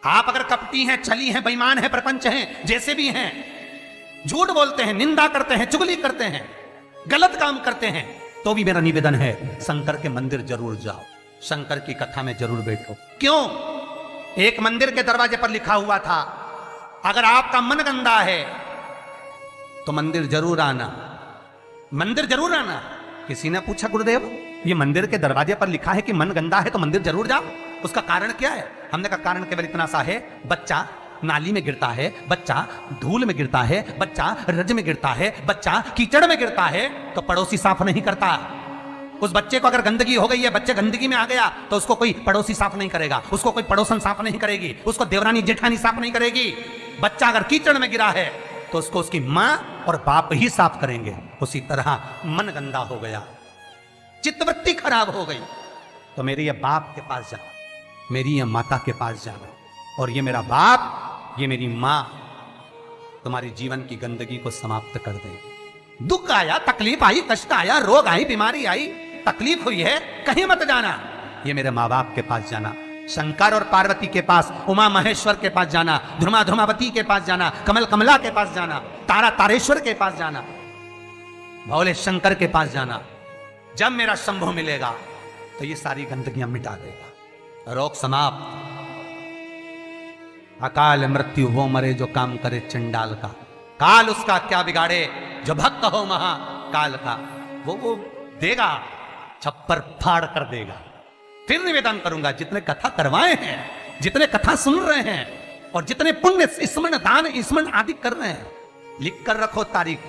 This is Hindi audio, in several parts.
आप अगर कपटी हैं, छली हैं, बेईमान हैं, प्रपंच हैं, जैसे भी हैं, झूठ बोलते हैं, निंदा करते हैं, चुगली करते हैं, गलत काम करते हैं, तो भी मेरा निवेदन है शंकर के मंदिर जरूर जाओ, शंकर की कथा में जरूर बैठो। क्यों? एक मंदिर के दरवाजे पर लिखा हुआ था, अगर आपका मन गंदा है तो मंदिर जरूर आना, मंदिर जरूर आना। किसी ने पूछा, गुरुदेव ये मंदिर के दरवाजे पर लिखा है कि मन गंदा है तो मंदिर जरूर जाओ, उसका कारण क्या है? हमने कहा कारण केवल इतना सा है, बच्चा नाली में गिरता है, बच्चा धूल में गिरता है, बच्चा रज में गिरता है, बच्चा कीचड़ में गिरता है तो पड़ोसी साफ नहीं करता। उस बच्चे को अगर गंदगी हो गई है, बच्चे गंदगी में आ गया तो उसको कोई पड़ोसी साफ नहीं करेगा, उसको कोई पड़ोसन साफ नहीं करेगी, उसको देवरानी जेठानी साफ नहीं करेगी। बच्चा अगर कीचड़ में गिरा है तो उसको उसकी मां और बाप ही साफ करेंगे। उसी तरह मन गंदा हो गया, चित्तवृत्ति खराब हो गई तो मेरे ये बाप के पास जाओ, मेरी ये माता के पास जाना, और ये मेरा बाप, ये मेरी मां तुम्हारी जीवन की गंदगी को समाप्त कर देंगे। दुख आया, तकलीफ आई, कष्ट आया, रोग आई, बीमारी आई, तकलीफ हुई है, कहीं मत जाना, ये मेरे माँ बाप के पास जाना, शंकर और पार्वती के पास, उमा महेश्वर के पास जाना, ध्रुमा ध्रुमावती के पास जाना, कमल कमला के पास जाना, तारा तारेश्वर के पास जाना, भोले शंकर के पास जाना। जब मेरा शंभु मिलेगा तो ये सारी गंदगियां मिटा देगा। रोग समाप्त। अकाल मृत्यु वो मरे जो काम करे चंडाल का, काल उसका क्या बिगाड़े जो भक्त हो महाकाल का। वो देगा, छप्पर फाड़ कर देगा। फिर निवेदन करूंगा, जितने कथा करवाए हैं, जितने कथा सुन रहे हैं और जितने पुण्य स्मरण दान स्मरण आदि कर रहे हैं, लिख कर रखो तारीख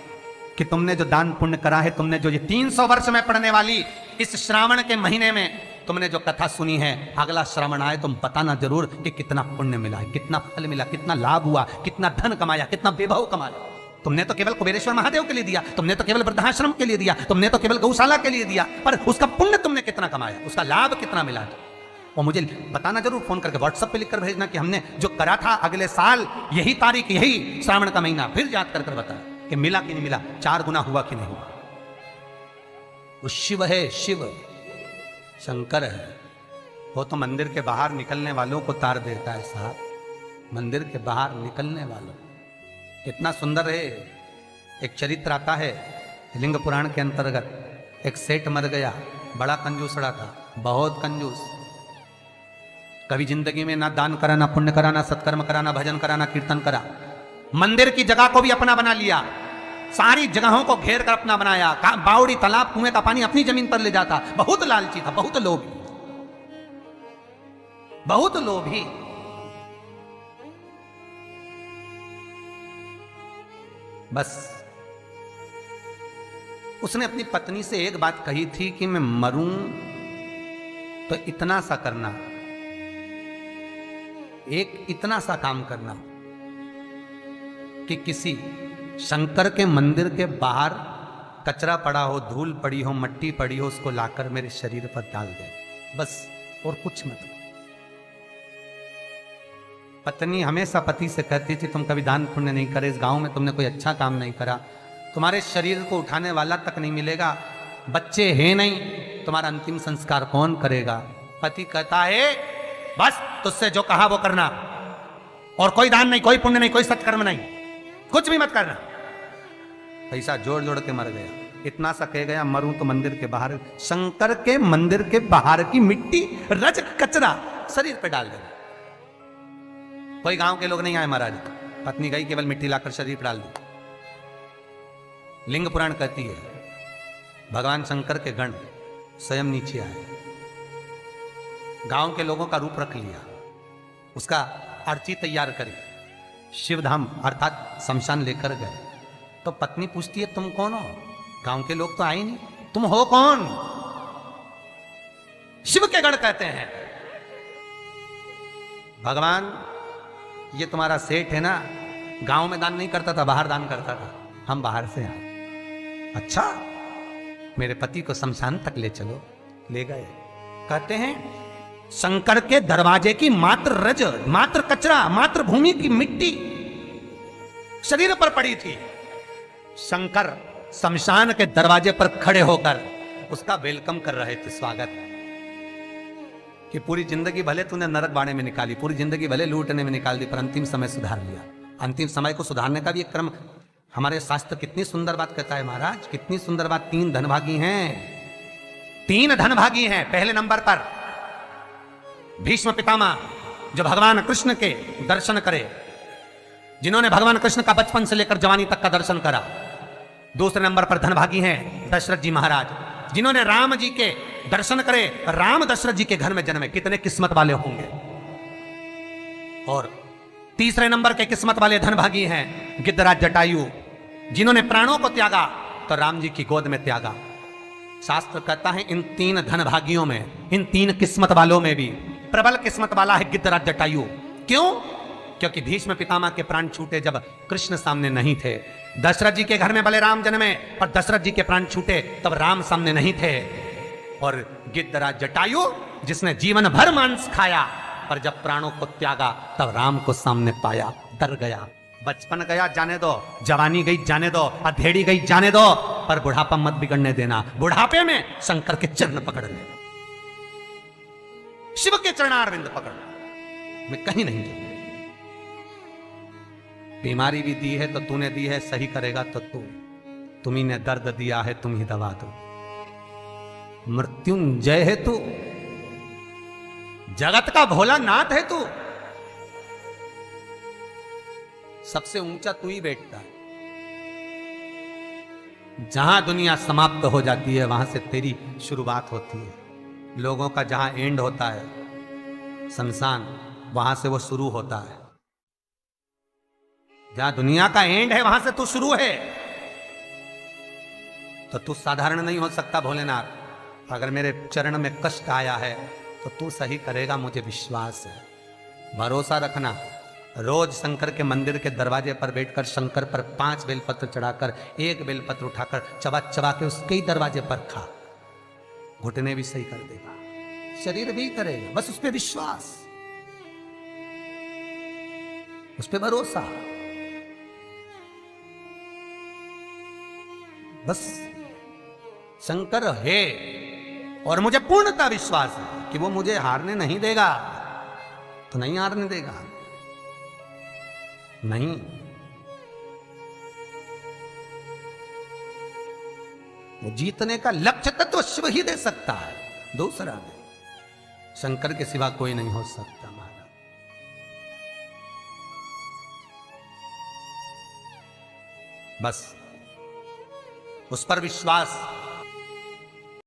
कि तुमने जो दान पुण्य करा है, तुमने जो ये 300 वर्ष में पढ़ने वाली इस श्रावण के महीने में तुमने जो कथा सुनी है, अगला श्रावण आए तुम बताना जरूर कि कितना पुण्य मिला है, कितना फल मिला, कितना लाभ हुआ, कितना धन कमाया, कितना वैभव कमाया। तुमने तो केवल कुबेरेश्वर महादेव के लिए दिया, तुमने तो केवल वृद्धाश्रम के लिए दिया, तुमने तो केवल गौशाला के लिए दिया, पर उसका पुण्य तुमने कितना कमाया, उसका लाभ कितना मिला। और मुझे बताना जरूर, फोन करके व्हाट्सएप पे लिखकर भेजना कि हमने जो करा था अगले साल यही तारीख, यही श्रावण का महीना, फिर याद कर बता कि मिला कि नहीं मिला, 4 गुना हुआ कि नहीं हुआ। वो शिव है, शिव शंकर है। वो तो मंदिर के बाहर निकलने वालों को तार देता है साहब, मंदिर के बाहर निकलने वालों। कितना सुंदर है। एक चरित्र आता है लिंग पुराण के अंतर्गत, एक सेठ मर गया, बड़ा कंजूसड़ा था, बहुत कंजूस। कभी जिंदगी में ना दान करा, ना पुण्य करा, ना सत्कर्म करा, ना भजन करा, ना कीर्तन करा। मंदिर की जगह को भी अपना बना लिया, सारी जगहों को घेर कर अपना बनाया, बावड़ी तालाब कुएं का पानी अपनी जमीन पर ले जाता। बहुत लालची था, बहुत लोभी, बहुत लोभी। बस उसने अपनी पत्नी से एक बात कही थी कि मैं मरूं तो इतना सा करना, एक इतना सा काम करना कि किसी शंकर के मंदिर के बाहर कचरा पड़ा हो, धूल पड़ी हो, मट्टी पड़ी हो, उसको लाकर मेरे शरीर पर डाल दे, बस, और कुछ मत। पत्नी हमेशा पति से कहती थी तुम कभी दान पुण्य नहीं करे, इस गांव में तुमने कोई अच्छा काम नहीं करा, तुम्हारे शरीर को उठाने वाला तक नहीं मिलेगा, बच्चे हैं नहीं, तुम्हारा अंतिम संस्कार कौन करेगा। पति कहता है बस तुझसे जो कहा वो करना, और कोई दान नहीं, कोई पुण्य नहीं, कोई सत्कर्म नहीं, कुछ भी मत करना। पैसा जोड़ जोड़ के मर गया। इतना सा कह गया, मरूं तो मंदिर के बाहर, शंकर के मंदिर के बाहर की मिट्टी, रज, कचरा शरीर पे डाल देना। कोई गांव के लोग नहीं आए महाराज, पत्नी गई, केवल मिट्टी लाकर शरीर पर डाल दी। लिंग पुराण कहती है भगवान शंकर के गण स्वयं नीचे आए, गांव के लोगों का रूप रख लिया, उसका अर्ची तैयार करी, शिवधाम अर्थात शमशान लेकर गए। तो पत्नी पूछती है तुम कौन हो? गांव के लोग तो आए नहीं, तुम हो कौन? शिव के गण कहते हैं भगवान ये तुम्हारा सेठ है ना, गांव में दान नहीं करता था, बाहर दान करता था, हम बाहर से आए। अच्छा, मेरे पति को शमशान तक ले चलो। ले गए। कहते हैं शंकर के दरवाजे की मात्र रज, मात्र कचरा, मात्र भूमि की मिट्टी शरीर पर पड़ी थी। शंकर शमशान के दरवाजे पर खड़े होकर उसका वेलकम कर रहे थे, स्वागत। कि पूरी जिंदगी भले तूने नरक बाड़े में निकाली, पूरी जिंदगी भले लूटने में निकाल दी, पर अंतिम समय सुधार लिया। अंतिम समय को सुधारने का भी एक क्रम हमारे शास्त्र कितनी सुंदर बात कहता है महाराज, कितनी सुंदर बात। 3 धनभागी हैं, 3 धनभागी हैं। पहले नंबर पर भीष्म पितामह, जो भगवान कृष्ण के दर्शन करे, जिन्होंने भगवान कृष्ण का बचपन से लेकर जवानी तक का दर्शन करा। दूसरे नंबर पर धनभागी हैं दशरथ जी महाराज, जिन्होंने राम जी के दर्शन करे, राम दशरथ जी के घर में जन्मे। कितने किस्मत वाले होंगे। और तीसरे नंबर के किस्मत वाले धनभागी हैं गिद्धराज जटायु, जिन्होंने प्राणों को त्यागा तो राम जी की गोद में त्यागा। शास्त्र कहता है इन 3 धनभागियों में, इन 3 किस्मत वालों में भी प्रबल किस्मत वाला है गिद्धराज जटायु। क्यों? क्योंकि भीष्म पितामह के प्राण छूटे जब कृष्ण सामने नहीं थे। दशरथ जी के घर में भले राम जन्मे, पर दशरथ जी के प्राण छूटे तब राम सामने नहीं थे। और गिद्धराज जटायु, जिसने जीवन भर मांस खाया, पर जब प्राणों को त्यागा तब राम को सामने पाया, डर गया। बचपन गया जाने दो, जवानी गई जाने दो, अधेड़ी गई जाने दो, पर बुढ़ापा मत बिगड़ने देना। बुढ़ापे में शंकर के चरण पकड़ लेना, शिव के चरणारविंद पकड़ना, मैं कहीं नहीं जाऊंगा। बीमारी भी दी है तो तूने दी है, सही करेगा तो तू, तुम्ही ने दर्द दिया है तुम ही दवा दो। मृत्युंजय है तू, जगत का भोलानाथ है तू, सबसे ऊंचा तू ही बैठता है। जहां दुनिया समाप्त हो जाती है वहां से तेरी शुरुआत होती है। लोगों का जहां एंड होता है शमशान, वहां से वो शुरू होता है। जहां दुनिया का एंड है वहां से तू शुरू है। तो तू साधारण नहीं हो सकता भोलेनाथ। अगर मेरे चरण में कष्ट आया है तो तू सही करेगा, मुझे विश्वास है। भरोसा रखना। रोज शंकर के मंदिर के दरवाजे पर बैठकर शंकर पर 5 बेलपत्र चढ़ाकर, 1 बेलपत्र उठाकर चबा चबा के उसके ही दरवाजे पर खा, घुटने भी सही कर देगा, शरीर भी करेगा। बस उस पर विश्वास, उस पर भरोसा। बस शंकर है और मुझे पूर्णतः विश्वास है कि वो मुझे हारने नहीं देगा। तो नहीं हारने देगा, नहीं। वो जीतने का लक्ष्य तक तो शिव ही दे सकता है, दूसरा नहीं। शंकर के सिवा कोई नहीं हो सकता महाराज। बस उस पर विश्वास,